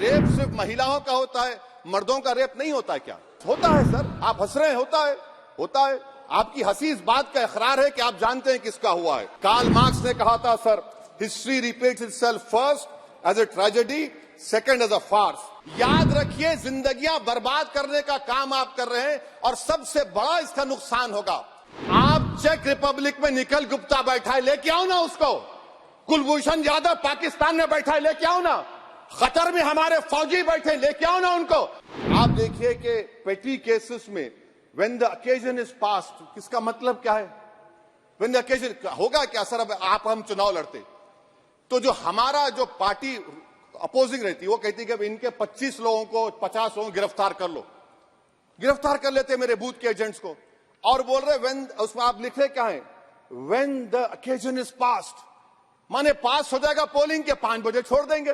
Rape सिर्फ महिलाओं का होता है, मर्दों का रेप नहीं होता है क्या? होता है सर, आप हंस रहे हैं। होता है। आपकी हंसी इस बात का इकरार है कि आप जानते हैं किसका हुआ है। कार्ल मार्क्स ने कहा था sir, history repeats itself first as a tragedy, second as a farce. याद रखिए, जिंदगियां बर्बाद करने का काम आप कर रहे हैं और सबसे बड़ा इसका नुकसान होगा। आप चेक रिपब्लिक में निखिल गुप्ता बैठा है, लेके आओ ना उसको। कुलभूषण यादव पाकिस्तान में बैठा है, लेके आओ ना। कतर में हमारे फौजी बैठे, लेके आओ ना उनको। आप देखिए कि पेटी केसेस में when the occasion is past, किसका मतलब क्या है? व्हेन द ओकेजन होगा क्या सर? अब आप हम चुनाव लड़ते तो जो हमारा जो पार्टी अपोजिंग रहती वो कहती कि अब इनके 25 लोगों को 50 लोगों को गिरफ्तार कर लो, गिरफ्तार कर लेते मेरे बूथ के एजेंट्स को। और बोल रहे व्हेन, उसमें आप लिख रहे क्या है? When the occasion is past, माने पास हो जाएगा पोलिंग के 5 बजे छोड़ देंगे।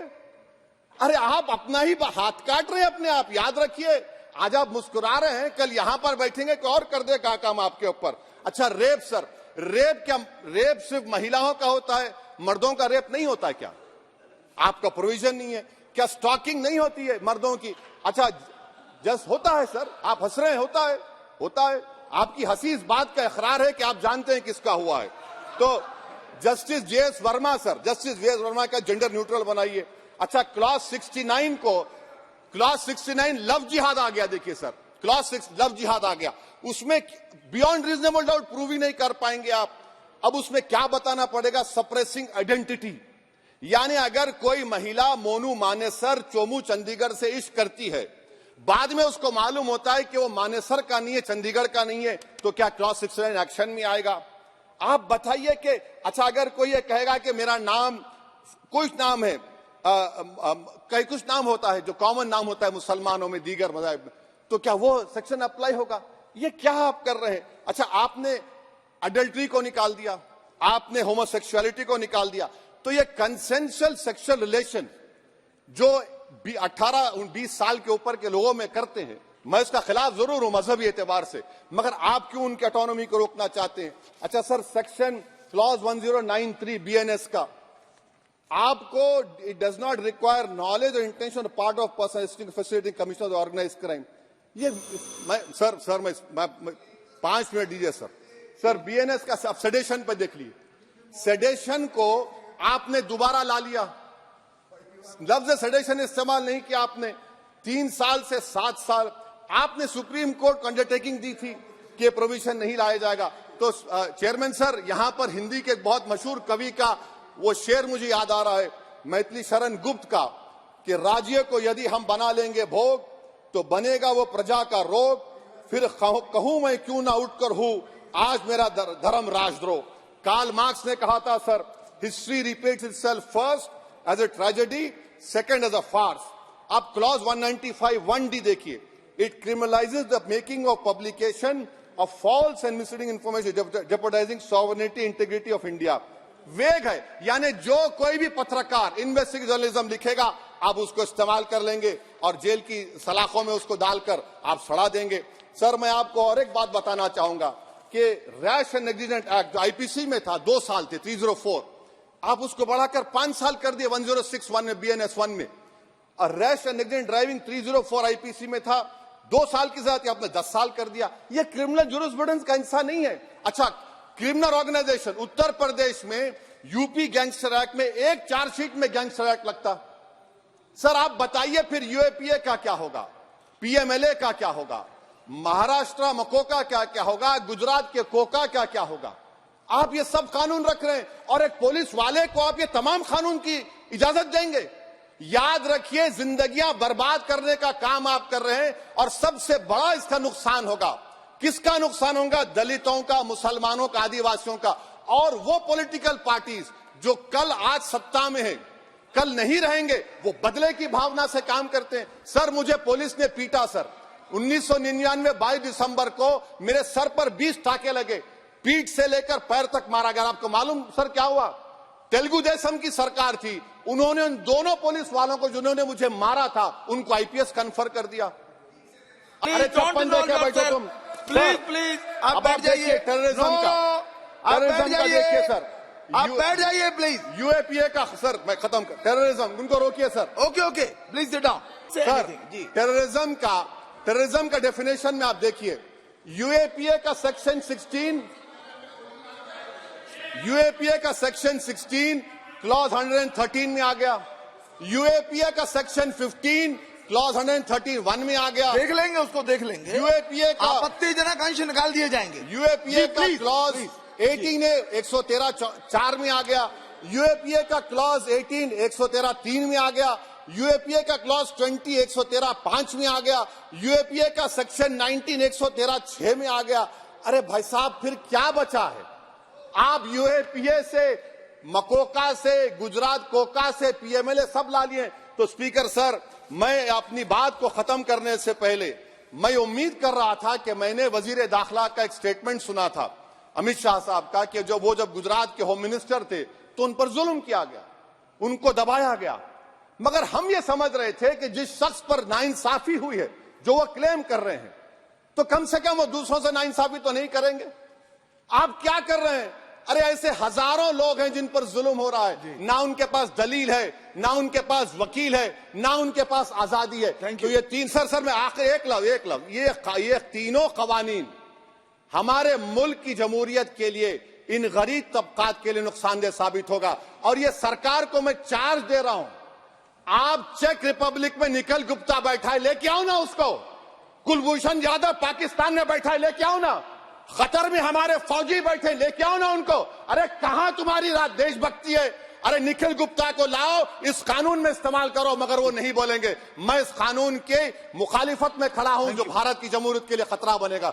अरे आप अपना ही हाथ काट रहे हैं अपने आप। याद रखिए, आज आप मुस्कुरा रहे हैं, कल यहां पर बैठेंगे कोई और कर देगा काम आपके ऊपर। अच्छा रेप सर, रेप क्या? रेप सिर्फ महिलाओं का होता है, मर्दों का रेप नहीं होता है क्या? आपका प्रोविजन नहीं है क्या? स्टॉकिंग नहीं होती है मर्दों की? अच्छा जस्ट होता है सर, आप हंस रहे हैं। होता है। आपकी हंसी इस बात का इकरार है कि आप जानते हैं किसका हुआ है। तो justice JS Verma sir, justice JS Verma का जेंडर न्यूट्रल बनाइए। अच्छा क्लॉज 69 को, क्लॉज 69 लव जिहाद आ गया। देखिए सर, क्लॉज 6 लव जिहाद आ गया, उसमें बियॉन्ड रीजनेबल डाउट प्रूव ही नहीं कर पाएंगे आप। अब उसमें क्या बताना पड़ेगा? Suppressing identity. यानी अगर कोई महिला मोनू मानेसर चोमू चंडीगढ़ से इश्क करती है, बाद में उसको मालूम होता है कि वो मानेसर का नहीं है, चंडीगढ़ का नहीं है, तो क्या क्लॉज 69 एक्शन में आएगा? आप बताइए कि अच्छा अगर कोई ये कहेगा कि मेरा नाम कुछ नाम है, कई कुछ नाम होता है जो कॉमन नाम होता है मुसलमानों में, दीगर मज़ाहिब में, तो क्या वो सेक्शन अप्लाई होगा? ये क्या आप कर रहे हैं? अच्छा आपने अडल्ट्री को निकाल दिया, आपने होमोसेक्सुअलिटी को निकाल दिया, तो ये कंसेंशुअल सेक्सुअल रिलेशन जो 18-20 साल के ऊपर के लोगों में करते हैं, मैं इसका खिलाफ जरूर हूं मजहबी एतबार से, मगर आप क्यों उनकी ऑटोनॉमी को रोकना चाहते हैं? अच्छा सर, सेक्शन क्लॉज 1093 बीएनएस का, आपको it does not require knowledge और intention part of person facility commission of organise crime. ये मैं 5 मिनट दीजिए सर। बीएनएस का सेडेशन पे देख लीजिए, सेडेशन को आपने दोबारा ला लिया। लफ्ज सेडेशन इस्तेमाल नहीं किया आपने। 3 साल से 7 साल आपने सुप्रीम कोर्ट को अंडरटेकिंग दी थी कि प्रोविजन नहीं लाया जाएगा। तो चेयरमैन सर, यहां पर हिंदी के एक बहुत मशहूर कवि का वो शेर मुझे याद आ रहा है, मैथिली शरण गुप्त का, कि राज्य को यदि हम बना लेंगे भोग तो बनेगा वो प्रजा का रोग, फिर कहूं मैं क्यों ना उठकर हूं आज मेरा धर्म राजद्रोह। कार्ल मार्क्स ने कहा था sir, history repeats itself first as a tragedy, second as a farce. आप क्लॉज 195(1)D देखिए, it criminalises the making of publication of false and misleading information jeopardising sovereignty integrity of India. Vague है, यानी जो कोई भी पत्रकार investigative journalism लिखेगा आप उसको इस्तेमाल कर लेंगे और जेल की सलाखों में उसको डालकर आप सड़ा देंगे। सर मैं आपको और एक बात बताना चाहूंगा कि रैश एंड नेग्लिजेंट एक्ट जो आईपीसी में था 2 साल थे, 304, आप उसको बढ़ाकर 5 साल कर दिए 1061 में, BNS1 में। और rash and negligent driving 304 IPC में था, 2 साल की सजा थी, आपने 10 साल कर दिया। ये क्रिमिनल जुरिस्प्रूडेंस का हिस्सा नहीं है। अच्छा क्रिमिनल ऑर्गेनाइजेशन, उत्तर प्रदेश में यूपी गैंगस्टर एक्ट में एक चार्जशीट में गैंगस्टर एक्ट लगता। सर आप बताइए फिर यूएपीए का क्या होगा, पीएमएलए का क्या होगा, महाराष्ट्र मकोका क्या क्या होगा, गुजरात के कोका क्या क्या होगा? आप ये सब कानून रख रहे हैं और एक पुलिस वाले को आप ये तमाम कानून की इजाजत देंगे? याद रखिए, जिंदगियां बर्बाद करने का काम आप कर रहे हैं और सबसे बड़ा इसका नुकसान होगा। किसका नुकसान होगा? दलितों का, मुसलमानों का, आदिवासियों का। और वो पॉलिटिकल पार्टीज जो कल आज सत्ता में है, कल नहीं रहेंगे, वो बदले की भावना से काम करते हैं। सर मुझे पुलिस ने पीटा सर, 1999 22 दिसंबर को मेरे सर पर 20 टाके लगे, पीठ से लेकर पैर तक मारा गया। आपको मालूम सर क्या हुआ? तेलुगु देशम की सरकार थी, उन्होंने उन दोनों पुलिस वालों को जिन्होंने मुझे मारा था उनको आईपीएस कन्फर कर दिया। अरे चप्पन देके बैठो तुम। प्लीज आप बैठ जाइए। टेररिज्म का देखिए सर, आप बैठ जाइए प्लीज। यूएपीए का सर मैं खत्म कर टेररिज्म उनको रोकिए sir. Okay okay please sit down. Sir ji terrorism का डेफिनेशन में आप देखिए यूएपीए का सेक्शन 16 क्लॉज 113 में आ गया। यूएपीए का सेक्शन 15 क्लॉज 131 में आ गया। देख लेंगे उसको, देख लेंगे। यूएपीए का आपत्तिजनक अंश निकाल दिए जाएंगे। यूएपीए का क्लॉज 18 113(4) में आ गया। यूएपीए का क्लॉज 18 113(3) में आ गया। यूएपीए का क्लॉज 20 113(5) में आ गया। यूएपीए का सेक्शन 19 113(6) में आ गया। अरे भाई साहब फिर क्या बचा है? आप यूएपीए से, मकोका से, गुजरात कोका से, पीएमएलए सब ला लिए। तो स्पीकर सर, मैं अपनी बात को खत्म करने से पहले मैं उम्मीद कर रहा था कि मैंने वजीर दाखिला का एक स्टेटमेंट सुना था अमित शाह साहब का कि जब गुजरात के होम मिनिस्टर थे तो उन पर जुल्म किया गया, उनको दबाया गया। मगर हम ये समझ रहे थे कि जिस शख्स पर नाइंसाफी हुई है, जो वो क्लेम कर रहे हैं, तो कम से कम वो दूसरों से नाइंसाफी तो नहीं करेंगे। आप क्या कर रहे हैं? अरे ऐसे हजारों लोग हैं जिन पर जुल्म हो रहा है, ना उनके पास दलील है, ना उनके पास वकील है, ना उनके पास आजादी है। तो ये तीन सर मैं आखिर एक लव ये तीनों कवानीन हमारे मुल्क की जमहूरियत के लिए, इन गरीब तबकात के लिए नुकसानदेह साबित होगा। और ये सरकार को मैं चार्ज दे रहा हूं, आप चेक रिपब्लिक में निखिल गुप्ता बैठा है, लेके आओ ना उसको। कुलभूषण यादव पाकिस्तान में बैठा है, लेके आओ ना। कतर में हमारे फौजी बैठे, लेके आओ ना उनको। अरे कहां तुम्हारी देशभक्ति है? अरे निखिल गुप्ता को लाओ, इस कानून में इस्तेमाल करो। मगर वो नहीं बोलेंगे। मैं इस कानून के मुखालिफत में खड़ा हूं जो भारत की जमहूरियत के लिए खतरा बनेगा।